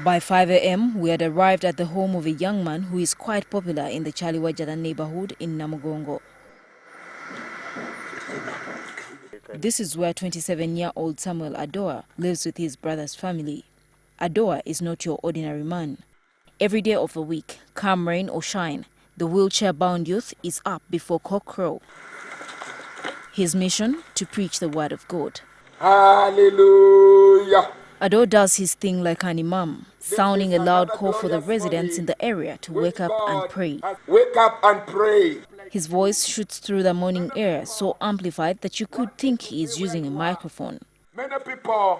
By 5 a.m., we had arrived at the home of a young man who is quite popular in the Chaliwajara neighborhood in Namugongo. This is where 27-year-old Samuel Adoa lives with his brother's family. Adoa is not your ordinary man. Every day of the week, come rain or shine, the wheelchair-bound youth is up before cockcrow. His mission? To preach the word of God. Hallelujah. Ado does his thing like an imam, sounding a loud call for the residents in the area to wake up and pray. Wake up and pray. His voice shoots through the morning air, so amplified that you could think he is using a microphone. Many people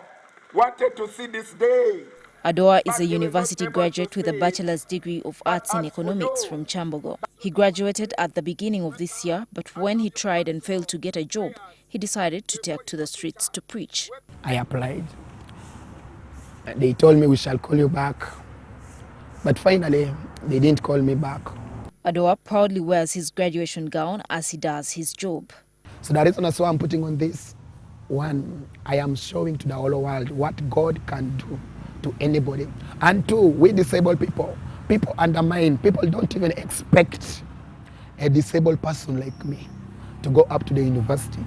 wanted to see this day. Adoa is a university graduate with a bachelor's degree of arts in economics from Chambogo. He graduated at the beginning of this year, but when he tried and failed to get a job, he decided to take to the streets to preach. I applied. They told me we shall call you back. But finally, they didn't call me back. Adoa proudly wears his graduation gown as he does his job. So the reason that's why I'm putting on this, one, I am showing to the whole world what God can do to anybody. And two, we disabled people undermine, people don't even expect a disabled person like me to go up to the university.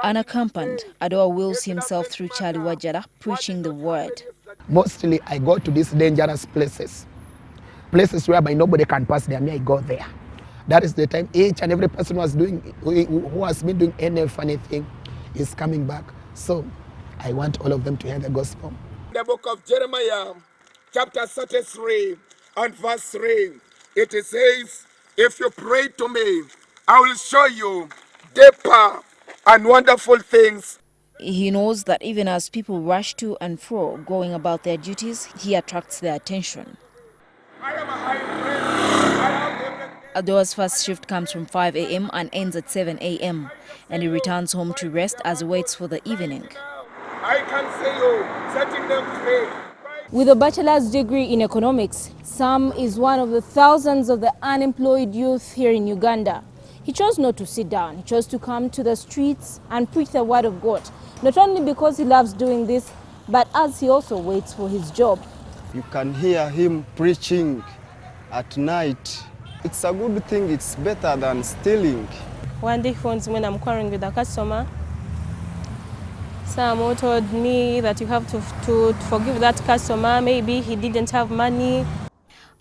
Unaccompanied, Adoa wheels himself through Chaliwajara, preaching the word. Mostly I go to these dangerous places whereby nobody can pass there, me I go there. That is the time each and every person who has been doing any funny thing is coming back. So I want all of them to hear the gospel. The book of Jeremiah, chapter 33 and verse 3, it says, if you pray to me, I will show you deeper and wonderful things. He knows that even as people rush to and fro, going about their duties, he attracts their attention. I am a high priest. Adoa's first shift comes from 5 a.m. and ends at 7 a.m. and he returns home to rest as he waits for the evening. I can see you setting them free. With a bachelor's degree in economics, Sam is one of the thousands of the unemployed youth here in Uganda. He chose not to sit down. He chose to come to the streets and preach the word of God, not only because he loves doing this, but as he also waits for his job. You can hear him preaching at night. It's a good thing, it's better than stealing. One day when I'm quarreling with a customer, Sam told me that you have to forgive that customer. Maybe he didn't have money.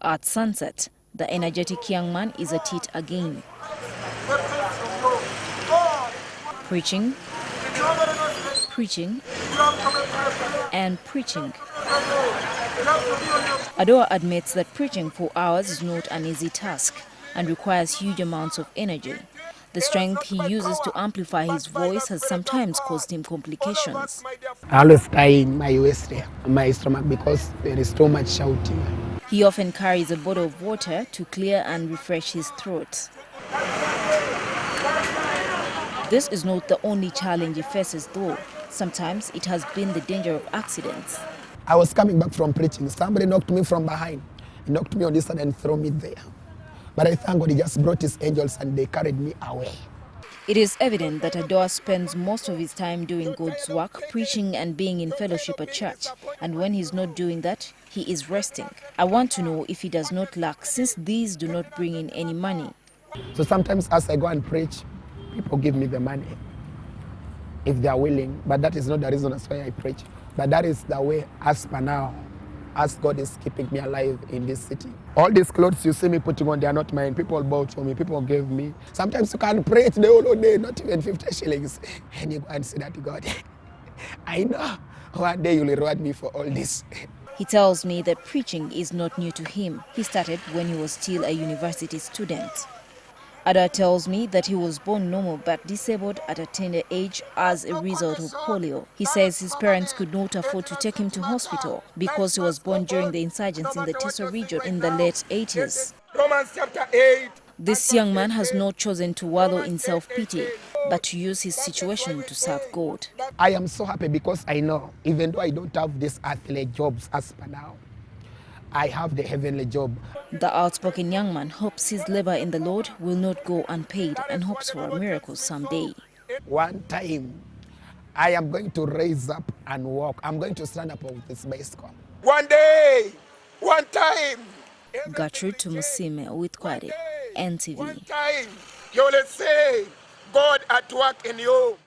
At sunset, the energetic young man is at it again. Preaching, preaching, and preaching. Adoa admits that preaching for hours is not an easy task and requires huge amounts of energy. The strength he uses to amplify his voice has sometimes caused him complications. I always tie in my waist there, my stomach, because there is too much shouting. He often carries a bottle of water to clear and refresh his throat. This is not the only challenge he faces though. Sometimes it has been the danger of accidents. I was coming back from preaching. Somebody knocked me from behind. He knocked me on this side and threw me there. But I thank God he just brought his angels and they carried me away. It is evident that Adoa spends most of his time doing God's work, preaching and being in fellowship at church. And when he's not doing that, he is resting. I want to know if he does not lack, since these do not bring in any money. So sometimes as I go and preach, people give me the money if they are willing. But that is not the reason that's why I preach. But that is the way as per now, as God is keeping me alive in this city. All these clothes you see me putting on, they are not mine. People bought for me, people gave me. Sometimes you can preach the whole day, not even 50 shillings. And you go and say that to God, I know one day you'll reward me for all this. He tells me that preaching is not new to him. He started when he was still a university student. Adoa tells me that he was born normal but disabled at a tender age as a result of polio. He says his parents could not afford to take him to hospital because he was born during the insurgents in the Tiso region in the late 80s. Romans chapter 8. This young man has not chosen to wallow in self-pity, but to use his situation to serve God. I am so happy because I know, even though I don't have these earthly jobs as per now, I have the heavenly job. The outspoken young man hopes his labor in the Lord will not go unpaid and hopes for a miracle someday. One time, I am going to raise up and walk. I'm going to stand up on this bicycle. One day, one time. Gertrude Tumusime with Kware, One NTV. time, you will say, God at work in you.